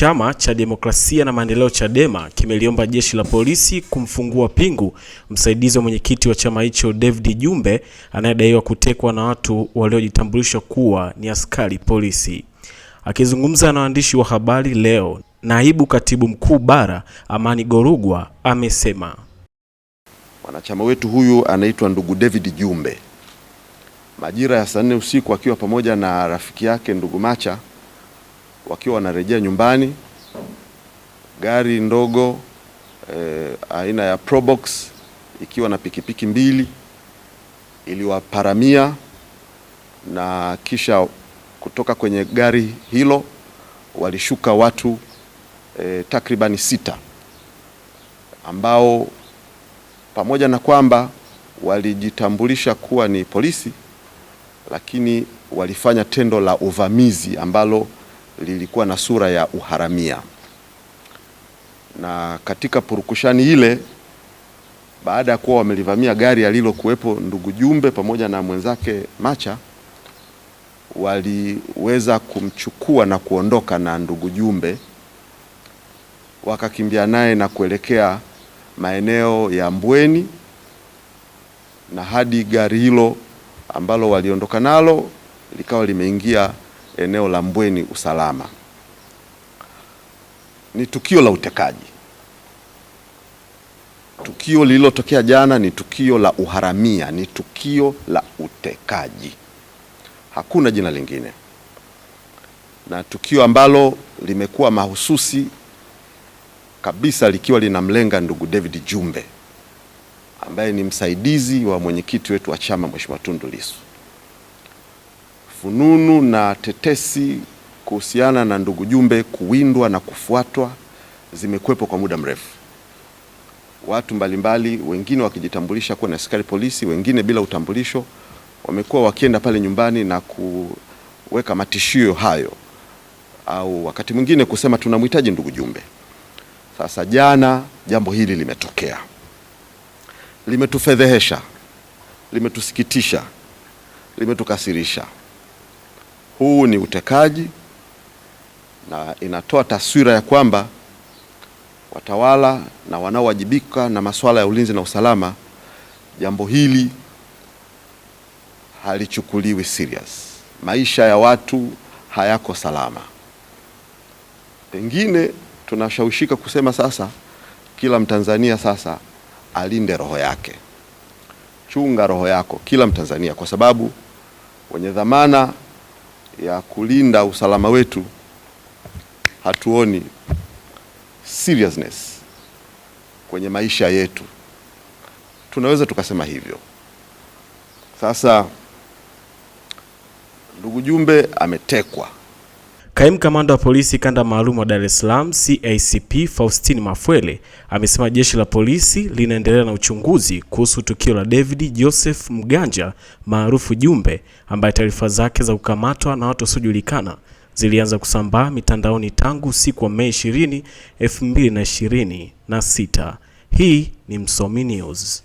Chama cha Demokrasia na Maendeleo Chadema kimeliomba jeshi la polisi kumfungua pingu msaidizi wa mwenyekiti wa chama hicho David Jumbe anayedaiwa kutekwa na watu waliojitambulisha kuwa ni askari polisi. Akizungumza na waandishi wa habari leo, naibu katibu mkuu bara Amani Gorugwa amesema mwanachama wetu huyu anaitwa ndugu David Jumbe, majira ya saa 4 usiku akiwa pamoja na rafiki yake ndugu Macha wakiwa wanarejea nyumbani, gari ndogo aina ya Probox ikiwa na pikipiki mbili iliwaparamia, na kisha kutoka kwenye gari hilo walishuka watu takribani 6 ambao pamoja na kwamba walijitambulisha kuwa ni polisi, lakini walifanya tendo la uvamizi ambalo lilikuwa na sura ya uharamia. Na katika purukushani ile, baada ya kuwa wamelivamia gari alilokuwepo ndugu Jumbe pamoja na mwenzake Macha, waliweza kumchukua na kuondoka na ndugu Jumbe, wakakimbia naye na kuelekea maeneo ya Mbweni, na hadi gari hilo ambalo waliondoka nalo likawa limeingia eneo la Mbweni usalama. Ni tukio la utekaji. Tukio lililotokea jana ni tukio la uharamia, ni tukio la utekaji, hakuna jina lingine, na tukio ambalo limekuwa mahususi kabisa likiwa linamlenga ndugu David Jumbe ambaye ni msaidizi wa mwenyekiti wetu wa chama Mheshimiwa Tundu Lissu. Fununu na tetesi kuhusiana na ndugu Jumbe kuwindwa na kufuatwa zimekuwepo kwa muda mrefu. Watu mbalimbali, wengine wakijitambulisha kuwa ni askari polisi, wengine bila utambulisho, wamekuwa wakienda pale nyumbani na kuweka matishio hayo, au wakati mwingine kusema tunamhitaji ndugu Jumbe. Sasa jana jambo hili limetokea, limetufedhehesha, limetusikitisha, limetukasirisha. Huu ni utekaji na inatoa taswira ya kwamba watawala na wanaowajibika na masuala ya ulinzi na usalama, jambo hili halichukuliwi serious. Maisha ya watu hayako salama. Pengine tunashawishika kusema sasa kila Mtanzania sasa alinde roho yake. Chunga roho yako kila Mtanzania, kwa sababu wenye dhamana ya kulinda usalama wetu hatuoni seriousness kwenye maisha yetu. Tunaweza tukasema hivyo. Sasa ndugu Jumbe ametekwa. Kaimu kamanda wa polisi kanda maalum wa Dar es Salaam CACP Faustine Mafwele amesema jeshi la polisi linaendelea na uchunguzi kuhusu tukio la David Joseph Mganja maarufu Jumbe, ambaye taarifa zake za kukamatwa na watu wasiojulikana zilianza kusambaa mitandaoni tangu siku wa Mei 20, 2026. Hii ni Msomi News.